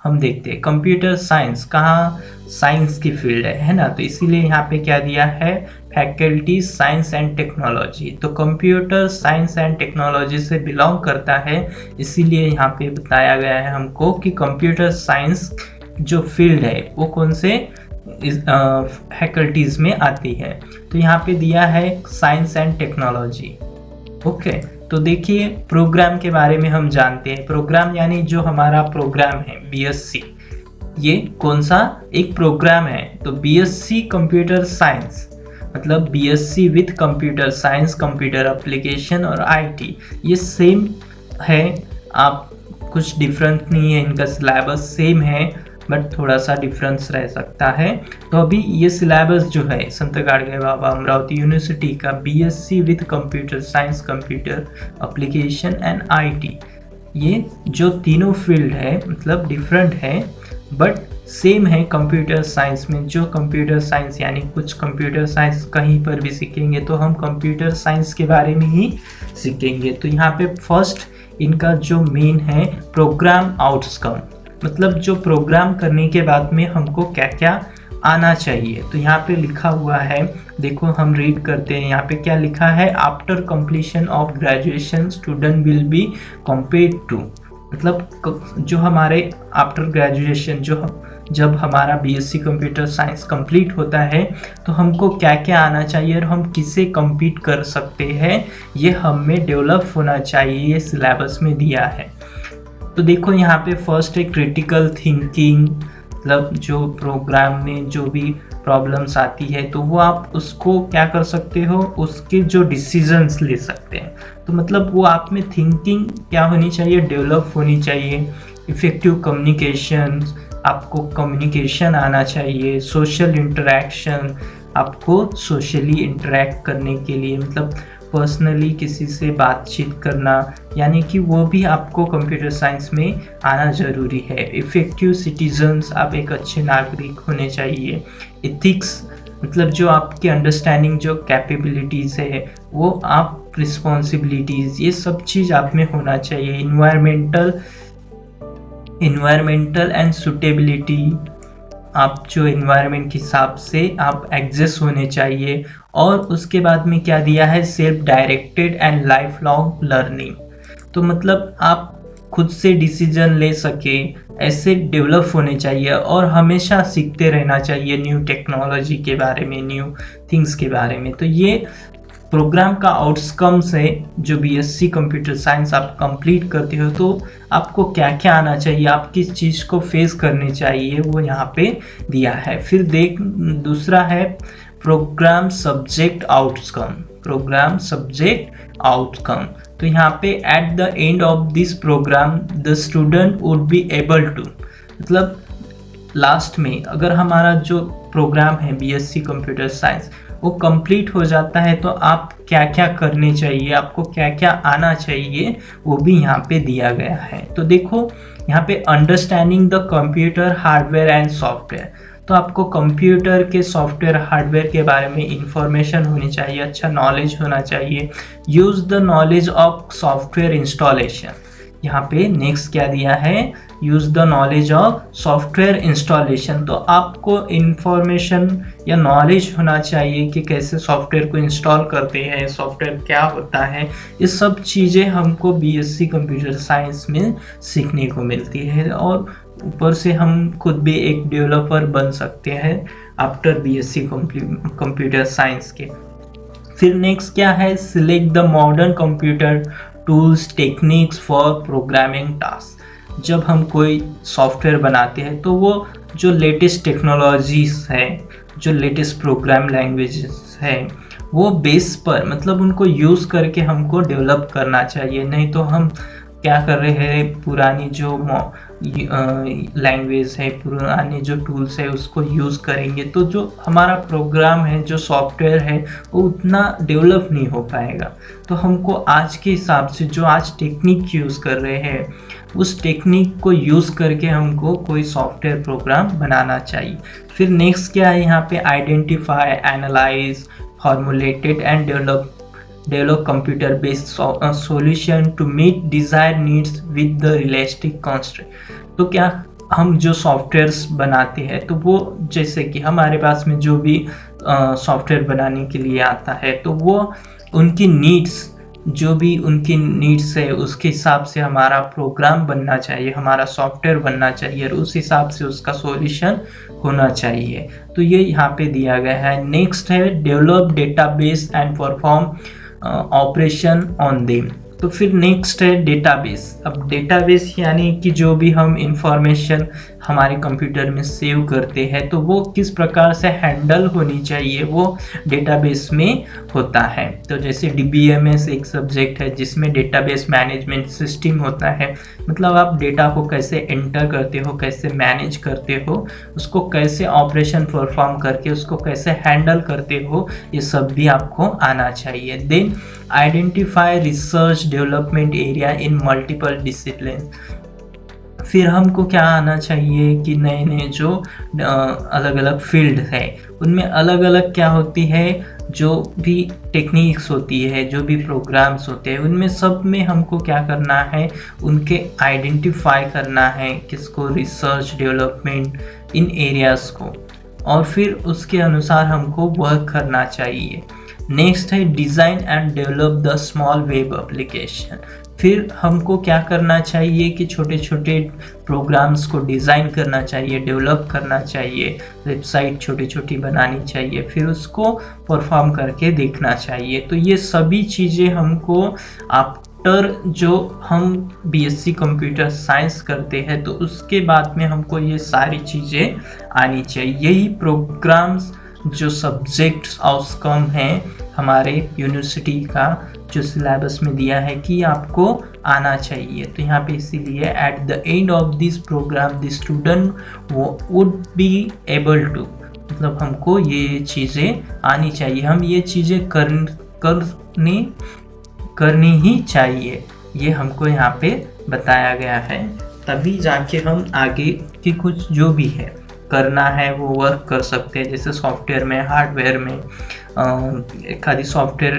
हम देखते हैं कंप्यूटर साइंस कहाँ साइंस की फील्ड है ना। तो इसीलिए यहाँ पे क्या दिया है, फैकल्टी साइंस एंड टेक्नोलॉजी। तो कंप्यूटर साइंस एंड टेक्नोलॉजी से बिलोंग करता है, इसीलिए यहाँ पे बताया गया है हमको कि कंप्यूटर साइंस जो फील्ड है वो कौन से फैकल्टीज में आती है। तो यहाँ पे दिया है साइंस एंड टेक्नोलॉजी। ओके, तो देखिए प्रोग्राम के बारे में हम जानते हैं। प्रोग्राम यानी जो हमारा प्रोग्राम है बीएससी, ये कौन सा एक प्रोग्राम है। तो बीएससी कंप्यूटर साइंस मतलब BSc with computer science, computer application और आईटी, ये सेम है। आप कुछ डिफरेंट नहीं है, इनका सिलेबस सेम है बट थोड़ा सा डिफरेंस रह सकता है। तो अभी ये सिलेबस जो है संत गाडगे बाबा अमरावती यूनिवर्सिटी का BSc with computer science, computer application and IT, ये जो तीनों फील्ड है मतलब डिफरेंट है बट सेम है कंप्यूटर साइंस में। जो कंप्यूटर साइंस यानी कुछ कंप्यूटर साइंस कहीं पर भी सीखेंगे तो हम कंप्यूटर साइंस के बारे में ही सीखेंगे। तो यहाँ पे फर्स्ट इनका जो मेन है प्रोग्राम आउटकम, मतलब जो प्रोग्राम करने के बाद में हमको क्या क्या आना चाहिए। तो यहाँ पे लिखा हुआ है, देखो हम रीड करते हैं। यहाँ पे क्या लिखा है, after completion of graduation student will be compared to, मतलब जो हमारे आफ्टर ग्रेजुएशन जब हमारा बीएससी कंप्यूटर साइंस कंप्लीट होता है तो हमको क्या क्या आना चाहिए और हम किससे compete कर सकते हैं, ये हमें डेवलप होना चाहिए, ये सिलेबस में दिया है। तो देखो यहाँ पे फर्स्ट है क्रिटिकल थिंकिंग, मतलब जो प्रोग्राम में जो भी प्रॉब्लम्स आती है तो वो आप उसको क्या कर सकते हो, उसके जो डिसीजंस ले सकते हैं। तो मतलब वो आप में थिंकिंग क्या होनी चाहिए, डेवलप होनी चाहिए। इफेक्टिव कम्युनिकेशन, आपको कम्युनिकेशन आना चाहिए। सोशल इंटरेक्शन, आपको सोशली इंटरेक्ट करने के लिए मतलब पर्सनली किसी से बातचीत करना, यानी कि वो भी आपको कंप्यूटर साइंस में आना ज़रूरी है। इफ़ेक्टिव सिटीजन्स, आप एक अच्छे नागरिक होने चाहिए। एथिक्स, मतलब जो आपकी अंडरस्टैंडिंग जो कैपेबिलिटीज़ है वो आप रिस्पॉन्सिबिलिटीज़, ये सब चीज़ आप में होना चाहिए। इन्वायरमेंटल एंड सुटेबिलिटी, आप जो इन्वायरमेंट के हिसाब से आप एग्जिस्ट होने चाहिए। और उसके बाद में क्या दिया है, self directed and life long learning, तो मतलब आप खुद से डिसीजन ले सके, ऐसे डेवलप होने चाहिए और हमेशा सीखते रहना चाहिए न्यू टेक्नोलॉजी के बारे में, न्यू थिंग्स के बारे में। तो ये प्रोग्राम का आउटकम्स है। जो बीएससी कंप्यूटर साइंस आप कंप्लीट करते हो तो आपको क्या क्या आना चाहिए, आप किस चीज़ को फेस करनी चाहिए, वो यहाँ पे दिया है। फिर दूसरा है program subject outcome. Program subject outcome, तो यहाँ पे at the end of this program the student would be able to, मतलब लास्ट में अगर हमारा जो प्रोग्राम है बीएससी कंप्यूटर साइंस वो कंप्लीट हो जाता है तो आप क्या क्या करने चाहिए, आपको क्या क्या आना चाहिए, वो भी यहाँ पे दिया गया है। तो देखो यहाँ पे understanding the computer hardware and software, तो आपको कंप्यूटर के सॉफ्टवेयर हार्डवेयर के बारे में इंफॉर्मेशन होनी चाहिए, अच्छा नॉलेज होना चाहिए। Use the knowledge of software installation, यहाँ पे नेक्स्ट क्या दिया है, use the knowledge of software installation, तो आपको इंफॉर्मेशन या नॉलेज होना चाहिए कि कैसे सॉफ्टवेयर को इंस्टॉल करते हैं, सॉफ्टवेयर क्या होता है। ये सब चीज़ें हमको बीएससी कंप्यूटर साइंस में सीखने को मिलती है और ऊपर से हम खुद भी एक डेवलपर बन सकते हैं आफ्टर बीएससी कंप्यूटर साइंस के। फिर नेक्स्ट क्या है, select the modern computer tools techniques for programming task. जब हम कोई सॉफ्टवेयर बनाते हैं तो वो जो लेटेस्ट टेक्नोलॉजीज है, जो लेटेस्ट प्रोग्राम लैंग्वेजेस है, वो बेस पर मतलब उनको यूज़ करके हमको डेवलप करना चाहिए। नहीं तो हम क्या कर रहे हैं, पुरानी जो लैंग्वेज है, पुराने जो टूल्स है उसको यूज़ करेंगे तो जो हमारा प्रोग्राम है, जो सॉफ्टवेयर है वो उतना डेवलप नहीं हो पाएगा। तो हमको आज के हिसाब से जो आज टेक्निक यूज़ कर रहे हैं उस टेक्निक को यूज़ करके हमको कोई सॉफ्टवेयर प्रोग्राम बनाना चाहिए। फिर नेक्स्ट क्या है यहाँ पे, identify, analyse, formulated and develop computer based solution to meet desire needs with the realistic constraint. तो क्या हम जो सॉफ्टवेयर्स बनाते हैं तो वो जैसे कि हमारे पास में जो भी सॉफ्टवेयर बनाने के लिए आता है तो वो उनकी नीड्स, जो भी उनकी नीड्स है उसके हिसाब से हमारा प्रोग्राम बनना चाहिए, हमारा सॉफ्टवेयर बनना चाहिए और उस हिसाब से उसका सॉल्यूशन होना चाहिए। तो ये यहाँ पे दिया गया है। नेक्स्ट है develop database and perform operation on them. तो फिर नेक्स्ट है डेटाबेस। अब डेटाबेस यानी कि जो भी हम इंफॉर्मेशन हमारे कंप्यूटर में सेव करते हैं तो वो किस प्रकार से हैंडल होनी चाहिए वो डेटाबेस में होता है। तो जैसे DBMS एक सब्जेक्ट है जिसमें डेटाबेस मैनेजमेंट सिस्टम होता है, मतलब आप डेटा को कैसे एंटर करते हो, कैसे मैनेज करते हो, उसको कैसे ऑपरेशन परफॉर्म करके उसको कैसे हैंडल करते हो, ये सब भी आपको आना चाहिए। Then identify research development area in multiple discipline. फिर हमको क्या आना चाहिए कि नए नए जो अलग अलग फील्ड है उनमें अलग अलग क्या होती है, जो भी टेक्निक्स होती है, जो भी प्रोग्राम्स होते हैं, उनमें सब में हमको क्या करना है, उनके आइडेंटिफाई करना है किसको, रिसर्च डेवलपमेंट इन एरियाज़ को, और फिर उसके अनुसार हमको वर्क करना चाहिए। नेक्स्ट है design and develop the small web application. फिर हमको क्या करना चाहिए कि छोटे छोटे प्रोग्राम्स को डिज़ाइन करना चाहिए, डेवलप करना चाहिए, वेबसाइट छोटी छोटी बनानी चाहिए, फिर उसको परफॉर्म करके देखना चाहिए। तो ये सभी चीज़ें हमको आफ्टर जो हम BSc कंप्यूटर साइंस करते हैं तो उसके बाद में हमको ये सारी चीज़ें आनी चाहिए। यही प्रोग्राम्स जो सब्जेक्ट्स आउटकम हैं हमारे यूनिवर्सिटी का जो सिलेबस में दिया है कि आपको आना चाहिए। तो यहाँ पे इसीलिए at the end of this program the student would be able to, मतलब हमको ये चीज़ें आनी चाहिए, हम ये चीज़ें करनी ही चाहिए, ये हमको यहाँ पे बताया गया है। तभी जाके हम आगे की कुछ जो भी है करना है वो वर्क कर सकते हैं। जैसे सॉफ्टवेयर में, हार्डवेयर में, एक आधी सॉफ्टवेयर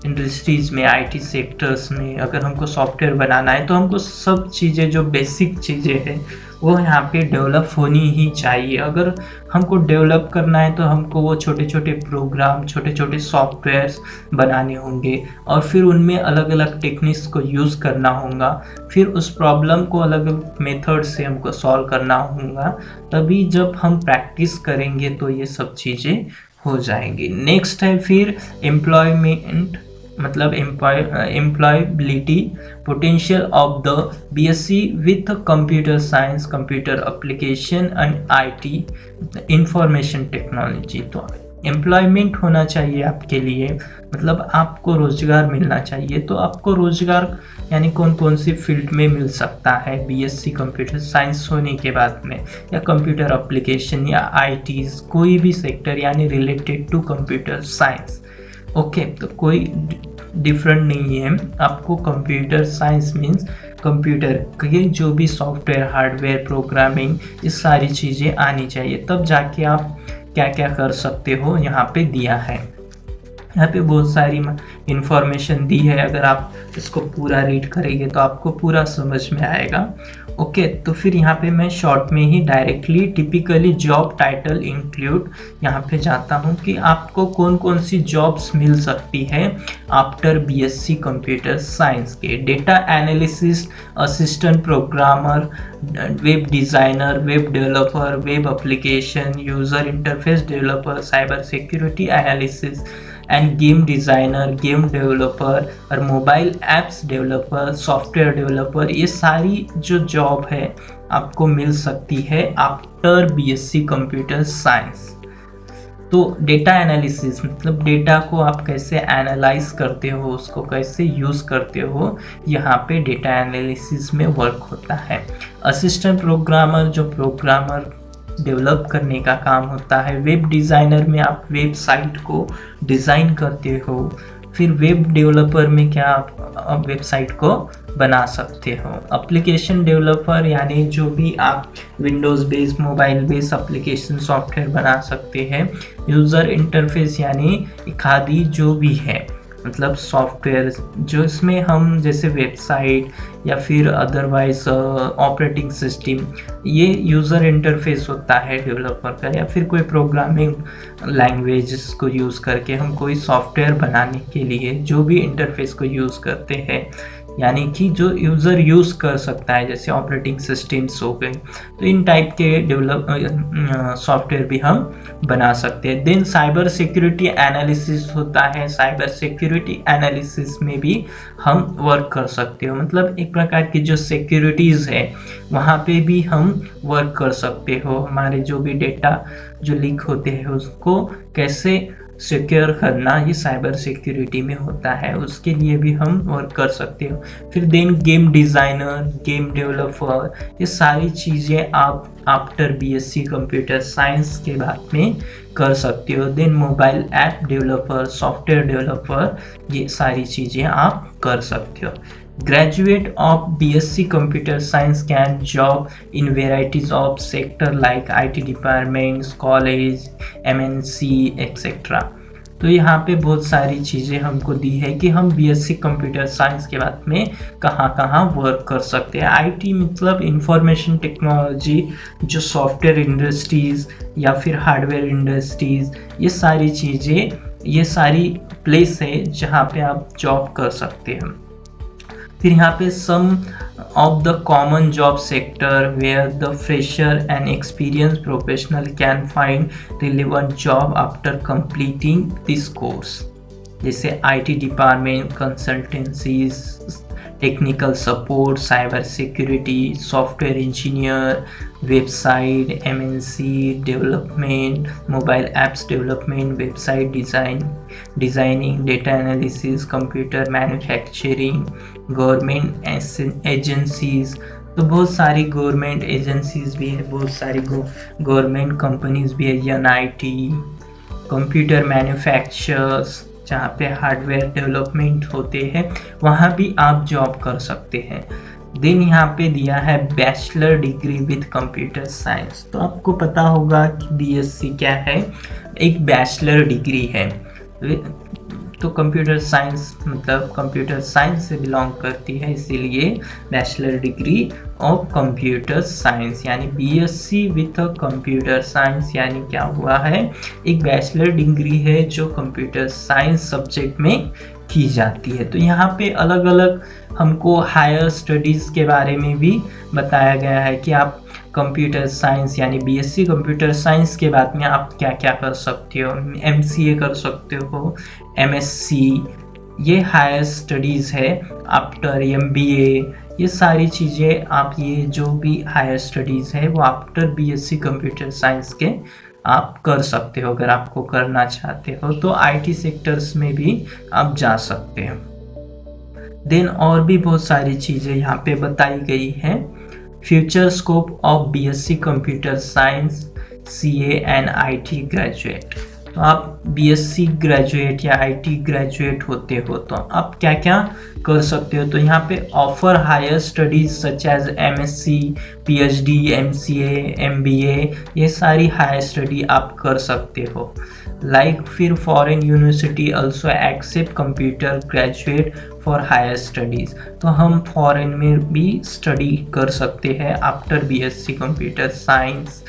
इंडस्ट्रीज़ में, IT सेक्टर्स में अगर हमको सॉफ्टवेयर बनाना है तो हमको सब चीज़ें जो बेसिक चीज़ें हैं वो यहाँ पे डेवलप होनी ही चाहिए। अगर हमको डेवलप करना है तो हमको वो छोटे छोटे प्रोग्राम, छोटे छोटे सॉफ्टवेयर्स बनाने होंगे और फिर उनमें अलग अलग टेक्निक्स को यूज़ करना होगा, फिर उस प्रॉब्लम को अलग अलग मेथड से हमको सॉल्व करना होगा। तभी जब हम प्रैक्टिस करेंगे तो ये सब चीज़ें हो जाएंगी। नेक्स्ट है फिर एम्प्लॉयमेंट, मतलब employability potential of the BSc with computer science, computer application and IT information technology. तो एम्प्लॉयमेंट होना चाहिए आपके लिए, मतलब आपको रोजगार मिलना चाहिए। तो आपको रोजगार यानी कौन कौन सी फील्ड में मिल सकता है BSc कंप्यूटर साइंस होने के बाद में, या कंप्यूटर एप्लीकेशन या ITs, कोई भी सेक्टर यानी related to computer science. Okay, तो कोई डिफरेंट नहीं है। आपको कंप्यूटर साइंस मीन्स कंप्यूटर के जो भी सॉफ्टवेयर, हार्डवेयर, प्रोग्रामिंग, ये सारी चीज़ें आनी चाहिए, तब जाके आप क्या क्या कर सकते हो यहाँ पे दिया है। यहाँ पे बहुत सारी इंफॉर्मेशन दी है, अगर आप इसको पूरा रीड करेंगे तो आपको पूरा समझ में आएगा। ओके, तो फिर यहाँ पे मैं शॉर्ट में ही directly typically job title include यहाँ पे जाता हूँ कि आपको कौन कौन सी जॉब्स मिल सकती है आफ्टर BSc कंप्यूटर साइंस के। Data analysis assistant programmer, web designer, web developer, web application user interface developer, cyber security analysis and game designer, game developer और mobile apps developer, software developer, ये सारी जो job है आपको मिल सकती है आफ्टर BSc कंप्यूटर साइंस। तो डेटा एनालिसिस मतलब डेटा को आप कैसे एनालाइज करते हो, उसको कैसे यूज़ करते हो, यहाँ पे डेटा एनालिसिस में वर्क होता है। असिस्टेंट प्रोग्रामर जो प्रोग्रामर डेवलप करने का काम होता है। वेब डिज़ाइनर में आप वेबसाइट को डिज़ाइन करते हो। फिर वेब डेवलपर में क्या आप वेबसाइट को बना सकते हो। एप्लीकेशन डेवलपर यानी जो भी आप Windows based, mobile based application software बना सकते हैं। यूज़र इंटरफेस यानी खादी जो भी है मतलब सॉफ्टवेयर जो इसमें हम जैसे वेबसाइट या फिर अदरवाइज ऑपरेटिंग सिस्टम, ये यूज़र इंटरफेस होता है डेवलपर का, या फिर कोई प्रोग्रामिंग लैंग्वेजेस को यूज़ करके हम कोई सॉफ्टवेयर बनाने के लिए जो भी इंटरफेस को यूज़ करते हैं, यानी कि जो यूज़र यूज़ कर सकता है, जैसे ऑपरेटिंग सिस्टम्स हो गए, तो इन टाइप के डेवलप सॉफ्टवेयर भी हम बना सकते हैं। देन साइबर सिक्योरिटी एनालिसिस होता है, साइबर सिक्योरिटी एनालिसिस में भी हम वर्क कर सकते हो, मतलब एक प्रकार की जो सिक्योरिटीज़ है वहाँ पे भी हम वर्क कर सकते हो। हमारे जो भी डेटा जो लीक होते हैं उसको कैसे सिक्योर करना, ये साइबर सिक्योरिटी में होता है, उसके लिए भी हम वर्क कर सकते हो। फिर then game designer, game developer, ये सारी चीज़ें आप आफ्टर बीएससी कंप्यूटर साइंस के बाद में कर सकते हो। Then mobile app developer, software developer, ये सारी चीज़ें आप कर सकते हो। Graduate of BSc Computer Science can job in varieties of sector like IT departments, college, MNC, etc. तो यहाँ पे बहुत सारी चीज़ें हमको दी है कि हम बीएससी कंप्यूटर साइंस के बाद में कहाँ कहाँ वर्क कर सकते हैं। आईटी मतलब इंफॉर्मेशन टेक्नोलॉजी, जो सॉफ्टवेयर इंडस्ट्रीज़ या फिर हार्डवेयर इंडस्ट्रीज़, ये सारी चीज़ें, ये सारी प्लेस है जहाँ पे आप जॉब कर सकते हैं। फिर यहाँ पे some of the common job sector where the fresher and experience professional can find relevant job after completing this course, जैसे IT department, consultancies, technical support, cyber security, software engineer, website, MNC development, mobile apps development, website designing, data analysis, computer manufacturing, government agencies, तो बहुत सारी government agencies भी है, बहुत सारी government companies भी है, एनआईटी, कंप्यूटर मैन्युफैक्चरर्स, जहाँ पे हार्डवेयर डेवलपमेंट होते हैं, वहाँ भी आप जॉब कर सकते हैं। देन यहाँ पे दिया है bachelor degree with computer science. तो आपको पता होगा कि बीएससी क्या है, एक बैचलर डिग्री है। तो कंप्यूटर साइंस मतलब कंप्यूटर साइंस से बिलोंग करती है, इसीलिए bachelor degree of computer science, यानी बीएससी विथ कंप्यूटर साइंस, यानी क्या हुआ है, एक बैचलर डिग्री है जो कंप्यूटर साइंस सब्जेक्ट में की जाती है। तो यहाँ पे अलग अलग हमको हायर स्टडीज़ के बारे में भी बताया गया है कि आप कंप्यूटर साइंस यानी बीएससी कंप्यूटर साइंस के बाद में आप क्या क्या कर सकते हो। एमसीए कर सकते हो, एमएससी, ये हायर स्टडीज़ है। आफ्टर एमबीए, ये सारी चीज़ें आप, ये जो भी हायर स्टडीज़ है वो आफ्टर बीएससी कंप्यूटर साइंस के आप कर सकते हो। अगर आपको करना चाहते हो तो आईटी सेक्टर्स में भी आप जा सकते हो। देन और भी बहुत सारी चीज़ें यहाँ पे बताई गई हैं। Future scope of BSc computer science CA and IT graduate. तो आप बीएससी ग्रेजुएट या आईटी ग्रेजुएट होते हो तो आप क्या क्या कर सकते हो। तो यहाँ पे offer higher studies such as MSc, PhD, MCA, MBA, ये सारी हायर स्टडी आप कर सकते हो। लाइक फिर foreign university also accept computer graduate for higher studies. तो हम फॉरेन में भी स्टडी कर सकते हैं आफ्टर बीएससी कंप्यूटर साइंस,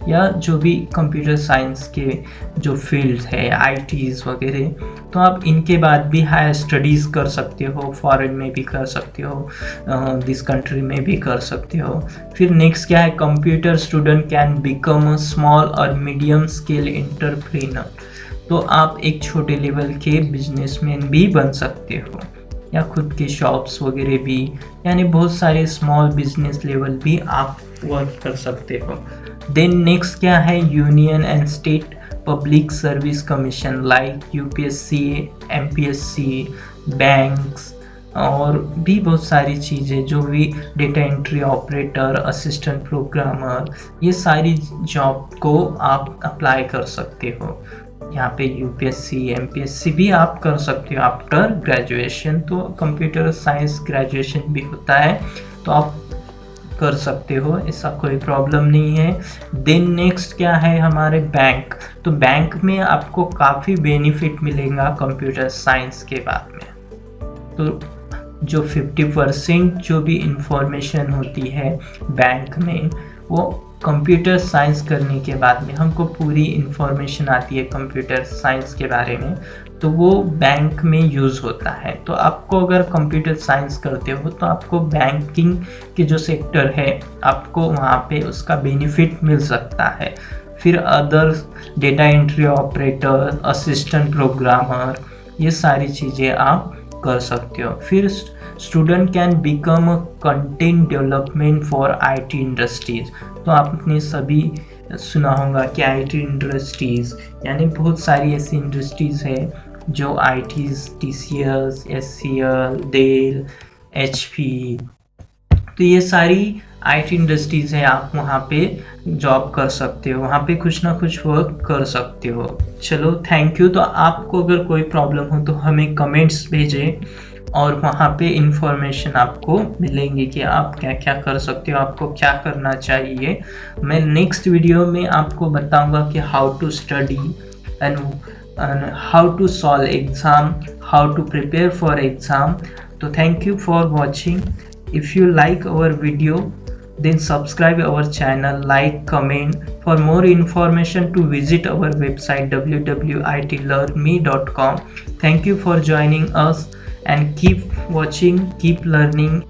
या जो भी कंप्यूटर साइंस के जो फील्ड है आईटीज़ वगैरह, तो आप इनके बाद भी हायर स्टडीज़ कर सकते हो। फॉरेन में भी कर सकते हो, दिस कंट्री में भी कर सकते हो। फिर नेक्स्ट क्या है, computer student can become a small और मीडियम स्केल एंटरप्रेन्योर। तो आप एक छोटे लेवल के बिजनेसमैन भी बन सकते हो, या खुद के शॉप्स वगैरह भी, यानी बहुत सारे स्मॉल बिजनेस लेवल भी आप वर्क कर सकते हो। देन नेक्स्ट क्या है, union and state public service commission like UPSC, MPSC, banks, और भी बहुत सारी चीज़ें, जो भी data entry operator, assistant programmer, ये सारी जॉब को आप अप्लाई कर सकते हो। यहाँ पे यूपीएससी, एमपीएससी भी आप कर सकते हो आफ्टर ग्रेजुएशन। तो कंप्यूटर साइंस ग्रेजुएशन भी होता है, तो आप कर सकते हो, ऐसा कोई प्रॉब्लम नहीं है। देन नेक्स्ट क्या है हमारे बैंक। तो बैंक में आपको काफ़ी बेनिफिट मिलेगा कंप्यूटर साइंस के बाद में। तो जो 50% जो भी इंफॉर्मेशन होती है बैंक में, वो कंप्यूटर साइंस करने के बाद में हमको पूरी इंफॉर्मेशन आती है कंप्यूटर साइंस के बारे में, तो वो बैंक में यूज़ होता है। तो आपको अगर कंप्यूटर साइंस करते हो तो आपको बैंकिंग के जो सेक्टर है आपको वहाँ पे उसका बेनिफिट मिल सकता है। फिर other data entry operator, assistant programmer, ये सारी चीज़ें आप कर सकते हो। फिर student can become a content development for IT industries. तो आपने सभी सुना होगा कि IT इंडस्ट्रीज़ यानी बहुत सारी ऐसी इंडस्ट्रीज़ है जो ITs, TCS, SCL, Dell, HP, तो ये सारी IT इंडस्ट्रीज़ है। आप वहाँ पे जॉब कर सकते हो, वहाँ पे कुछ ना कुछ वर्क कर सकते हो। चलो थैंक यू। तो आपको अगर कोई प्रॉब्लम हो तो हमें कमेंट्स भेजें और वहाँ पे इंफॉर्मेशन आपको मिलेंगे कि आप क्या क्या कर सकते हो, आपको क्या करना चाहिए। मैं नेक्स्ट वीडियो में आपको बताऊँगा कि how to study and how to solve exam, how to prepare for exam. तो thank you for watching. If you like our video, then subscribe our channel, like, comment. For more information to visit our website www.itlearnme.com. Thank you for joining us and keep watching, keep learning.